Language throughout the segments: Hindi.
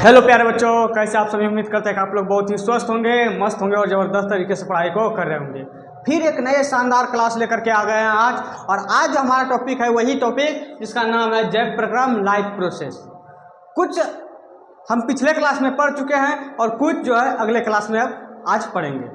हेलो प्यारे बच्चों, कैसे आप सभी। उम्मीद करते हैं कि आप लोग बहुत ही स्वस्थ होंगे, मस्त होंगे और ज़बरदस्त तरीके से पढ़ाई को कर रहे होंगे। फिर एक नए शानदार क्लास लेकर के आ गए हैं आज। और आज जो हमारा टॉपिक है वही टॉपिक जिसका नाम है जैव प्रक्रम लाइफ प्रोसेस। कुछ हम पिछले क्लास में पढ़ चुके हैं और कुछ जो है अगले क्लास में अब आज पढ़ेंगे।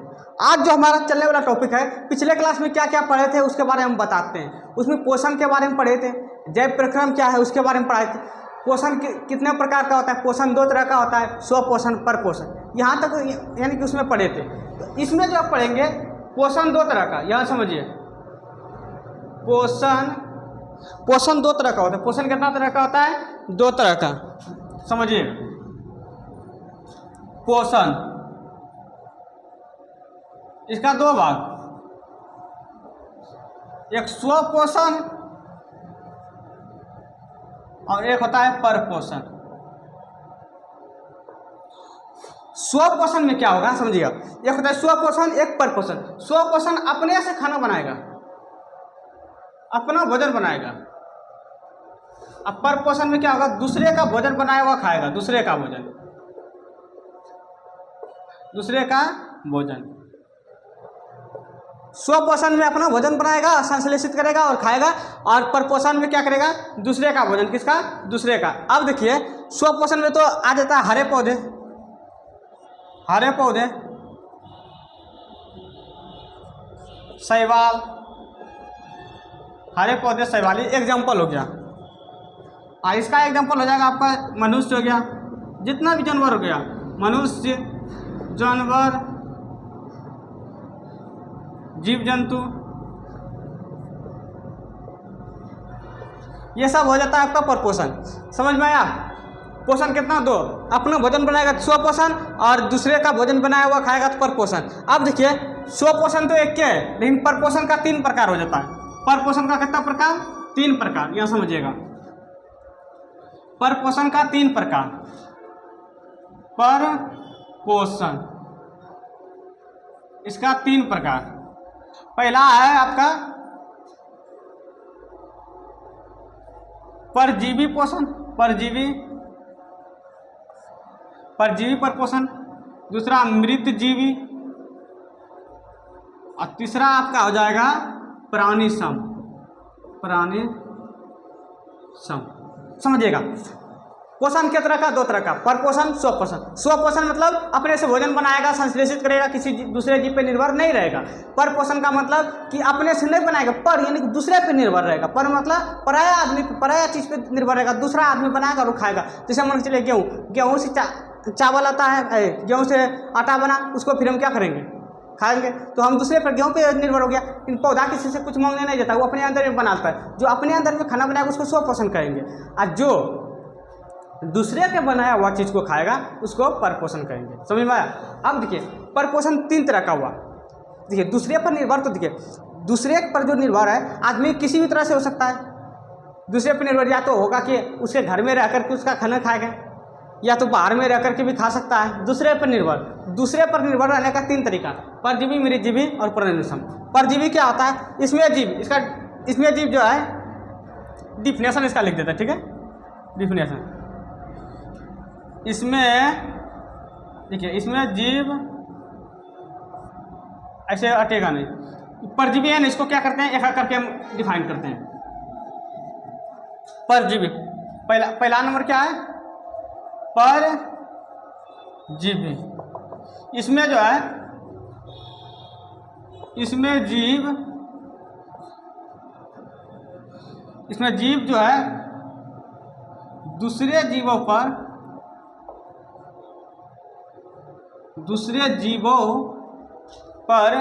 आज जो हमारा चलने वाला टॉपिक है, पिछले क्लास में क्या क्या पढ़े थे उसके बारे में हम बताते हैं। उसमें पोषण के बारे में पढ़े थे, जैव प्रक्रम क्या है उसके बारे में पढ़ाए थे। पोषण कितने प्रकार का होता है, पोषण दो तरह का होता है, स्वपोषण परपोषण, यहाँ तक यानी कि उसमें पढ़े थे। तो इसमें जो आप पढ़ेंगे पोषण दो तरह का, यहाँ समझिए। पोषण दो तरह का होता है। पोषण कितना तरह का होता है? दो तरह का। समझिए, पोषण इसका दो भाग, एक स्वपोषण और एक होता है परपोषण। स्वपोषण में क्या होगा समझिएगा, एक होता है स्वपोषण, एक परपोषण। स्वपोषण अपने से खाना बनाएगा, अपना भोजन बनाएगा। अब परपोषण में क्या होगा, दूसरे का भोजन बनाया हुआ खाएगा, दूसरे का भोजन। स्वपोषण में अपना भोजन बनाएगा, संश्लेषित करेगा और खाएगा। और परपोषण में क्या करेगा, दूसरे का भोजन। किसका? दूसरे का। अब देखिए, स्वपोषण में तो आ जाता है हरे पौधे, शैवाल, हरे पौधे शैवाली एग्जाम्पल हो गया। और इसका एग्जाम्पल हो जाएगा आपका मनुष्य हो गया, जितना भी जानवर हो गया, मनुष्य, जानवर, जीव जंतु, ये सब हो जाता है आपका परपोषण। समझ में आया? पोषण कितना? दो, अपना भोजन बनाएगा तो स्वपोषण, और दूसरे का भोजन बनाया हुआ खाएगा तो परपोषण। अब देखिए, स्वपोषण तो एक के है, लेकिन परपोषण का 3 प्रकार हो जाता है। परपोषण का कितना प्रकार? 3 प्रकार। यहां समझिएगा, परपोषण का 3 प्रकार। परपोषण इसका 3 प्रकार। पहला है आपका परजीवी पोषण, परजीवी परपोषण। दूसरा मृतजीवी, और तीसरा आपका हो जाएगा प्राणी सम। समझिएगा, पोषण के तरह का, दो तरह का, परपोषण, स्वपोषण। स्वपोषण मतलब अपने से भोजन बनाएगा, संश्लेषित करेगा, किसी दूसरे जीव पे निर्भर नहीं रहेगा। परपोषण का मतलब कि अपने से नहीं बनाएगा, पर यानी कि दूसरे पे निर्भर रहेगा। पर मतलब पराया आदमी, पराया चीज पे निर्भर रहेगा, दूसरा आदमी बनाएगा और खाएगा। जैसे मान के चलिए गेहूँ से चावल आता है, गेहूँ से आटा बना, उसको फिर हम क्या करेंगे? खाएंगे। तो हम दूसरे पर, गेहूँ पे निर्भर हो गया। इन पौधा किसी से कुछ मांगने नहीं जाता, वो अपने अंदर में बनाता है। जो अपने अंदर में खाना बनाएगा उसको स्वपोषण करेंगे, और जो दूसरे के बनाया हुआ चीज को खाएगा उसको परपोषण कहेंगे। समझ में आया? अब देखिए, परपोषण 3 तरह का हुआ। देखिए, दूसरे पर निर्भर, तो देखिए दूसरे पर जो निर्भर है, आदमी किसी भी तरह से हो सकता है। दूसरे पर निर्भर या तो होगा कि उसके घर में रह करके उसका खाना खाएगा, या तो बाहर में रह करके भी खा सकता है। दूसरे पर निर्भर रहने का 3 तरीका, परजीवी, मृतजीवी और प्राणिसम। परजीवी क्या होता है? इसमें जीव जो है, डिफिनेशन इसका लिख देता है, ठीक है? डिफिनेशन इसमें देखिए, इसमें जीव ऐसे अटेगा नहीं। परजीवी है ना, इसको क्या करते हैं, एक करके हम डिफाइन करते हैं। परजीवी पहला नंबर क्या है? परजीवी। इसमें जो है, इसमें जीव जो है दूसरे जीवों पर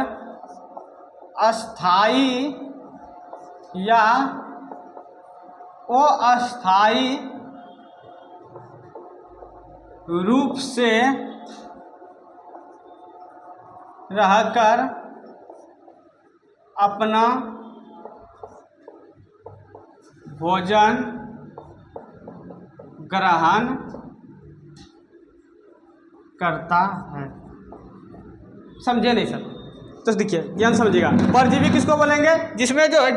अस्थायी या अस्थायी रूप से रहकर अपना भोजन ग्रहण करता है। समझे नहीं सब? तो देखिए, ध्यान समझिएगा, परजीवी किसको बोलेंगे? जिसमें जो है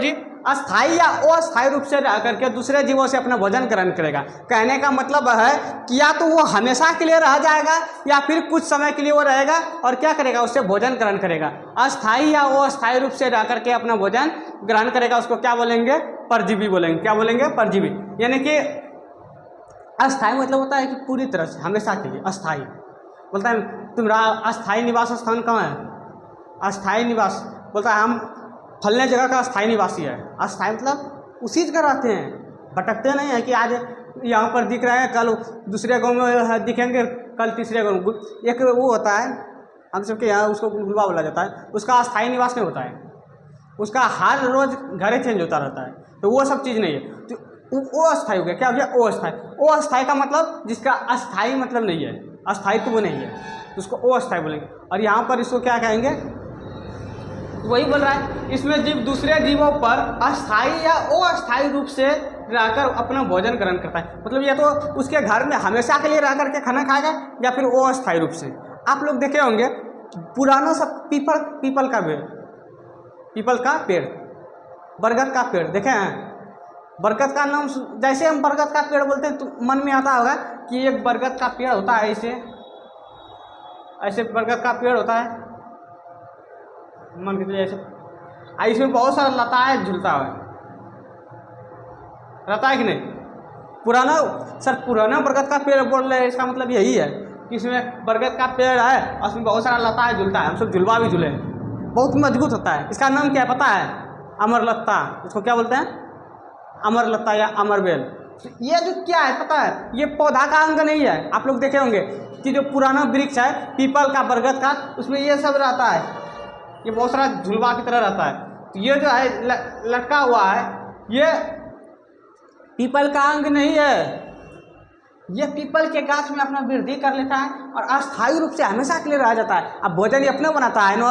अस्थायी या अस्थायी रूप से रह करके दूसरे जीवों से अपना भोजन ग्रहण करेगा। कहने का मतलब है कि या तो वो हमेशा के लिए रह जाएगा या फिर कुछ समय के लिए वो रहेगा और क्या करेगा, उससे भोजन ग्रहण करेगा। अस्थायी या अस्थायी रूप से रह करके अपना भोजन ग्रहण करेगा, उसको क्या बोलेंगे, परजीवी बोलेंगे। क्या बोलेंगे, परजीवी। यानी कि अस्थायी मतलब होता है कि पूरी तरह से हमेशा के लिए। अस्थायी बोलता है तुम्हारा अस्थायी निवास स्थान कहाँ है, अस्थायी निवास बोलता है हम फलने जगह का अस्थायी निवासी है। अस्थायी मतलब उसी जगह रहते हैं, भटकते नहीं है कि आज यहाँ पर दिख रहे हैं, कल दूसरे गांव में दिखेंगे, कल तीसरे गांव में। एक वो होता है हम सबके यहाँ, उसको गुलवा बोला जाता है, उसका अस्थायी निवास नहीं होता है, उसका हर रोज घरे चेंज होता रहता है, तो वो सब चीज़ नहीं है। तो वो अस्थायी हो गया। क्या हो गया, वो अस्थायी। वो अस्थायी का मतलब जिसका अस्थायी मतलब नहीं है, अस्थायित्व नहीं है, तो उसको वो अस्थायी बोलेंगे। और यहाँ पर इसको क्या कहेंगे, वही बोल रहा है, इसमें जीव दूसरे जीवों पर अस्थायी या अस्थायी रूप से रहकर अपना भोजन ग्रहण करता है। मतलब ये तो उसके घर में हमेशा के लिए रह करके खाना खाएगा या फिर अस्थायी रूप से। आप लोग देखे होंगे पुराना सब पीपल का पेड़, पीपल का पेड़, बरगद का पेड़ देखे हैं। बरगद का नाम जैसे हम बरगद का पेड़ बोलते हैं तो मन में आता होगा कि एक बरगद का पेड़ होता है, ऐसे बरगद का पेड़ होता है, मन के ऐसे, इसमें बहुत सारा लताएं झूलता है, रहता है कि नहीं। पुराना सर पुराना बरगद का पेड़ बोल रहे हैं, इसका मतलब यही है कि इसमें बरगद का पेड़ है और उसमें बहुत सारा लताएं झूलता है, हम सब झुलवा भी झूले, बहुत मजबूत होता है। इसका नाम क्या है पता है, अमरलत्ता। इसको क्या बोलते हैं, अमरलत्ता या अमरबेल। ये जो क्या है पता है, ये पौधा का अंग नहीं है। आप लोग देखे होंगे कि जो पुराना वृक्ष है पीपल का, बरगद का, उसमें ये सब रहता है, ये बहुत सारा झुलवा की तरह रहता है। तो ये जो है लटका हुआ है, ये पीपल का अंग नहीं है, ये पीपल के गाछ में अपना वृद्धि कर लेता है और अस्थायी रूप से हमेशा के लिए रह जाता है। अब भोजन ये अपने बनाता है ना,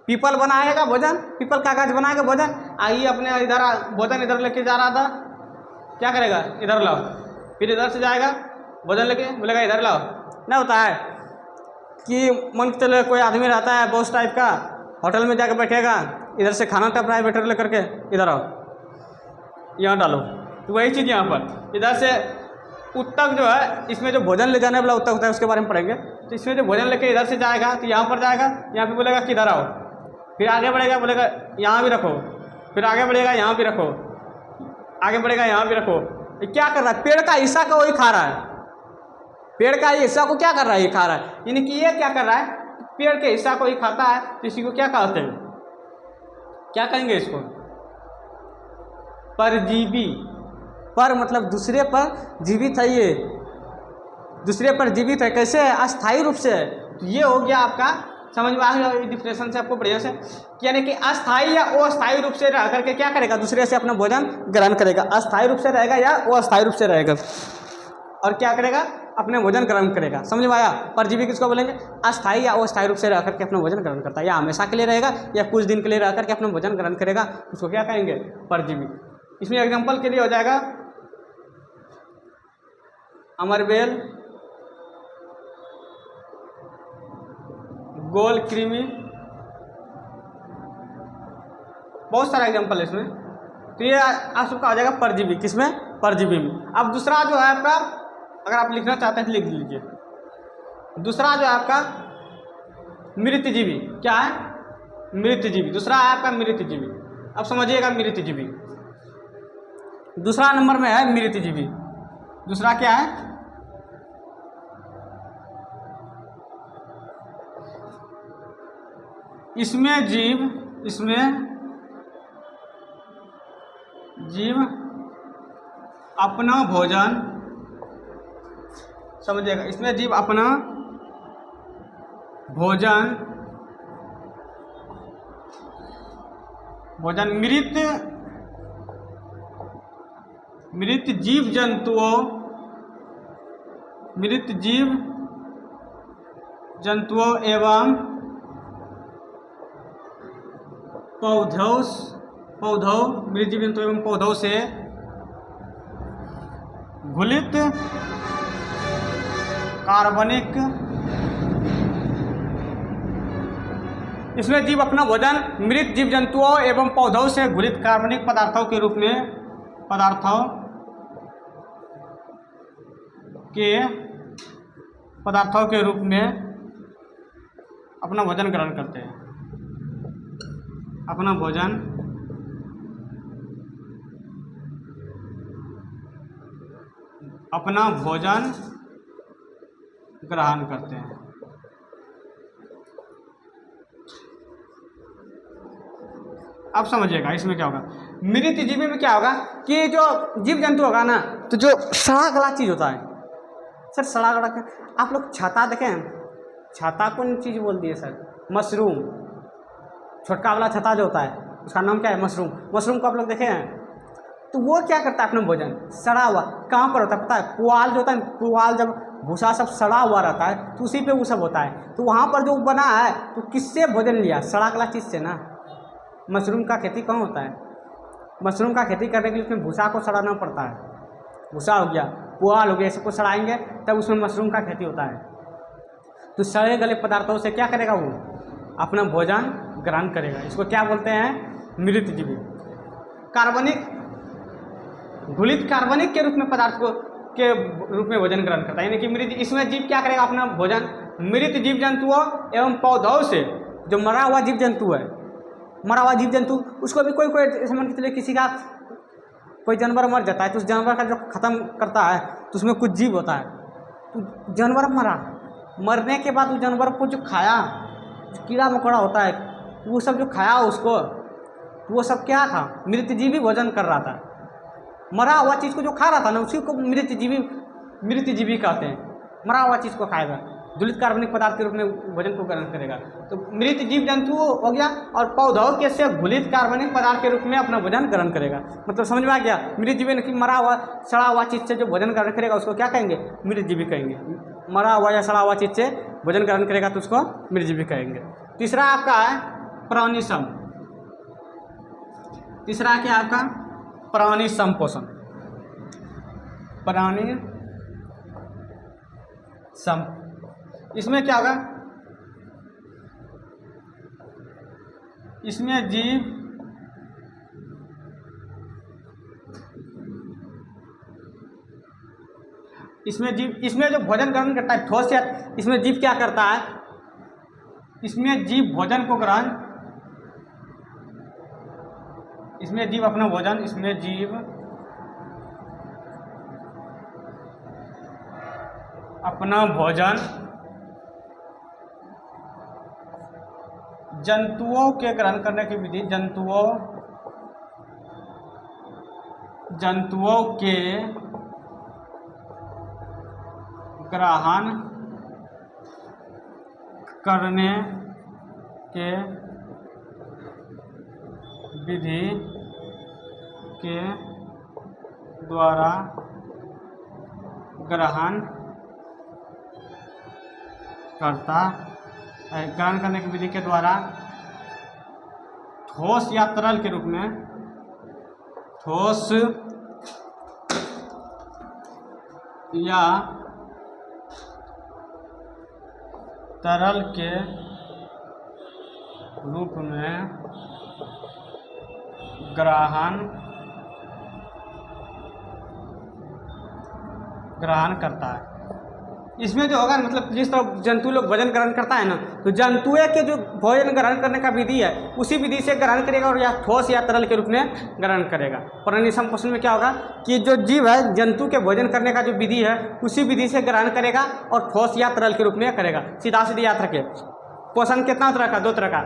पीपल बनाएगा भोजन, पीपल का गाछ बनाएगा भोजन, आइए अपने इधर भोजन इधर लेके जा रहा था, क्या करेगा, इधर लाओ, फिर इधर से जाएगा भोजन लेके, बोलेगा इधर लाओ। नहीं होता है कि मन के चले कोई आदमी रहता है बॉस टाइप का, होटल में जाकर बैठेगा, इधर से खाना टप रहा है वेटर लेकर के, इधर आओ यहाँ डालो। तो वही चीज़ यहाँ पर इधर से उत्तक जो है, इसमें जो भोजन ले जाने वाला उत्तक होता है उसके बारे में पढ़ेंगे। तो इसमें जो भोजन लेके इधर से जाएगा तो यहाँ पर जाएगा, यहाँ पे बोलेगा किधर आओ, फिर आगे बढ़ेगा बोलेगा यहाँ भी रखो, फिर आगे बढ़ेगा यहाँ भी रखो, आगे बढ़ेगा यहाँ भी रखो। ये क्या कर रहा है, पेड़ का हिस्सा का वही खा रहा है, पेड़ का हिस्सा को क्या कर रहा है, ये खा रहा है। यानी कि ये क्या कर रहा है, पेड़ के हिस्सा को ही खाता है। तो इसी को क्या कहते हैं, क्या कहेंगे इसको, परजीवी। पर मतलब दूसरे पर जीवित है, ये दूसरे पर जीवित है। कैसे है, अस्थायी रूप से है। तो ये हो गया आपका, समझ में आ गया डिफिनेशन से आपको बढ़िया से, यानी कि अस्थायी या अस्थायी रूप से रह करके क्या करेगा, दूसरे से अपना भोजन ग्रहण करेगा। अस्थायी रूप से रहेगा या अस्थायी रूप से रहेगा और क्या करेगा, अपने भोजन ग्रहण करेगा। समझ में आया। परजीवी किसको बोलेंगे, अस्थायी या अस्थायी रूप से रह करके अपना भोजन ग्रहण करता है, या हमेशा के लिए रहेगा या कुछ दिन के लिए रह करके अपना भोजन ग्रहण करेगा, उसको क्या कहेंगे, परजीवी। इसमें एग्जाम्पल के लिए हो जाएगा अमरबेल, गोल कृमि, बहुत सारा एग्जाम्पल है इसमें। तो ये आप सबका हो जाएगा परजीवी, किसमें, परजीवी में। अब दूसरा जो है आपका, अगर आप लिखना चाहते हैं तो लिख लीजिए। दूसरा जो है आपका मृतजीवी, क्या है, मृतजीवी। दूसरा है आपका मृतजीवी। अब समझिएगा मृतजीवी, दूसरा नंबर में है मृतजीवी। दूसरा क्या है, इसमें जीव अपना भोजन, समझिएगा, इसमें जीव अपना भोजन मृत जीव जंतुओं एवं मृत जीव जंतुओं एवं पौधों से घुलित कार्बनिक इसमें जीव अपना भोजन मृत जीव जंतुओं एवं पौधों से घुलित कार्बनिक पदार्थों के रूप में पदार्थों के रूप में अपना भोजन ग्रहण करते हैं। अपना भोजन ग्रहण करते हैं। अब समझिएगा इसमें क्या होगा। मृत जीवी में क्या होगा कि जो जीव जंतु होगा ना, तो जो सड़ा गला चीज़ होता है सर, सड़ा गला आप लोग छाता देखें, छाता कौन चीज़ बोल दिए सर? मशरूम, छोटका वाला छाता जो होता है उसका नाम क्या है? मशरूम। मशरूम को आप लोग देखे हैं, तो वो क्या करता है अपना भोजन सड़ा हुआ कहाँ पर होता है पता है? पुआल जो होता है, पुआल जब भूसा सब सड़ा हुआ रहता है तो उसी पे वो सब होता है। तो वहाँ पर जो बना है तो किससे भोजन लिया? सड़ा गला चीज़ से ना। मशरूम का खेती कहाँ होता है? मशरूम का खेती करने के लिए उसमें भूसा को सड़ाना पड़ता है। भूसा हो गया, पुआल हो गया, इसको सड़ाएंगे तब उसमें मशरूम का खेती होता है। तो सड़े गले पदार्थों से क्या करेगा? वो अपना भोजन ग्रहण करेगा। इसको क्या बोलते हैं? मृत जीवी। कार्बनिक, घुलित कार्बनिक के रूप में पदार्थ को के रूप में भोजन ग्रहण करता है, यानी कि मृत। इसमें जीव क्या करेगा? अपना भोजन मृत जीव जंतुओं एवं पौधों से, जो मरा हुआ जीव जंतु है, मरा हुआ जीव जंतु, उसको भी कोई समझ के चलिए किसी का कोई जानवर मर जाता है तो उस जानवर का जो ख़त्म करता है तो उसमें कुछ जीव होता है। तो जानवर मरा, मरने के बाद उस जानवर को जो खाया, जो कीड़ा मकोड़ा होता है, वो सब जो खाया उसको, तो वो सब क्या था? मृत जीवी भोजन कर रहा था। मरा हुआ चीज़ को जो खा रहा था ना, उसी को मृत जीवी कहते हैं। मरा हुआ चीज़ को खाएगा, घुलित कार्बनिक पदार्थ के रूप में भोजन को ग्रहण करेगा। तो मृत जीव जंतु हो गया, और पौधों के से घुलित कार्बनिक पदार्थ के रूप में अपना भोजन ग्रहण करेगा। मतलब समझ में आ गया? मृत जीवी की मरा हुआ सड़ा हुआ चीज़ से जो भोजन ग्रहण करेगा उसको क्या कहेंगे? मृत जीवी कहेंगे। मरा हुआ या सड़ा हुआ चीज़ से भोजन ग्रहण करेगा तो उसको मृत जीवी कहेंगे। तीसरा आपका है प्राणी सम। तीसरा क्या आपका? प्राणी संपोषण। प्राणी सम, इसमें क्या होगा? इसमें जीव इसमें जो भोजन ग्रहण करता है ठोस, या इसमें जीव क्या करता है? इसमें जीव भोजन को ग्रहण, इसमें जीव अपना भोजन, इसमें जीव अपना भोजन जंतुओं के ग्रहण करने की विधि, जंतुओं के ग्रहण करने के विधि के द्वारा ग्रहण करने की विधि के द्वारा ठोस या तरल के रूप में, ठोस या तरल के रूप में ग्रहण करता है। इसमें जो होगा मतलब जिस तरह जंतु लोग भोजन ग्रहण करता है ना, तो जंतुए के जो भोजन ग्रहण करने का विधि है उसी विधि से ग्रहण करेगा, और या ठोस या तरल के रूप में ग्रहण करेगा। प्राणी संपोषण में क्या होगा कि जो जीव है जंतु के भोजन करने का जो विधि है उसी विधि से ग्रहण करेगा और ठोस या तरल के रूप में करेगा। सीधा सीधी याद रखें। पोषण कितना तरह का? 2 तरह का,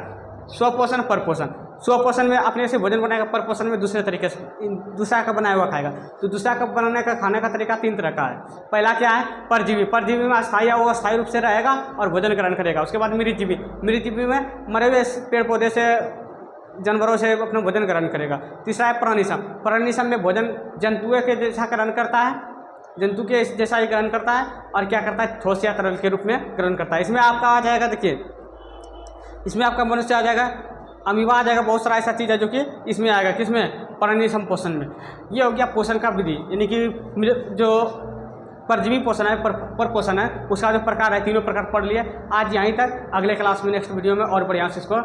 स्वपोषण, परपोषण। स्वपोषण में अपने से भोजन बनाएगा, परपोषण में दूसरे तरीके से दूसरा का बनाया हुआ खाएगा। तो दूसरा का बनाने का खाने का तरीका 3 तरह का है। पहला क्या है? परजीवी। परजीवी में अस्थायी या अस्थायी रूप से रहेगा और भोजन ग्रहण करेगा। उसके बाद मृतजीवी। मृतजीवी में मरे हुए पेड़ पौधे से, जानवरों से अपना भोजन ग्रहण करेगा। तीसरा है प्राणीसम। प्राणीसम में भोजन जंतुओं के जैसा ग्रहण करता है, जंतु के जैसा ही ग्रहण करता है, और क्या करता है? ठोस या तरल के रूप में ग्रहण करता है। इसमें आपका आ जाएगा, देखिए इसमें आपका मनुष्य आ जाएगा, अमीबा आ जाएगा, बहुत सारा ऐसा चीज़ है जो कि इसमें आएगा। किसमें? प्राणी संपोषण में। ये हो गया पोषण का विधि, यानी कि जो परजीवी पोषण है, पर पोषण है, उसका जो प्रकार है, तीनों प्रकार पढ़ लिए। आज यहीं तक, अगले क्लास में नेक्स्ट वीडियो में और बढ़िया से इसको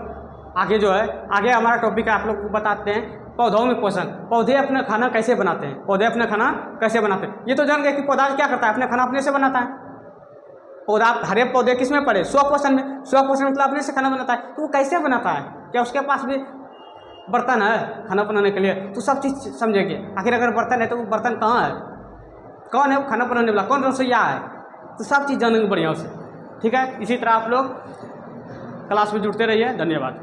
आगे जो है, आगे हमारा टॉपिक है, आप लोग को बताते हैं पौधों में पोषण। पौधे अपना खाना कैसे बनाते हैं, पौधे अपना खाना कैसे बनाते हैं, ये तो जान गए कि पौधा क्या करता है, अपने खाना अपने से बनाता है। पौधा, हरे पौधे किस में पड़े, स्वपोषण में। स्वपोषण मतलब अपने से खाना बनाता है। तो वो कैसे बनाता है, क्या उसके पास भी बर्तन है खाना बनाने के लिए? तो सब चीज़ समझेंगे। आखिर अगर बर्तन है तो वो बर्तन कहाँ है, कौन है वो खाना बनाने वाला, कौन रसोइया है, तो सब चीज़ जानेंगे बढ़िया से। ठीक है, इसी तरह आप लोग क्लास में जुड़ते रहिए। धन्यवाद।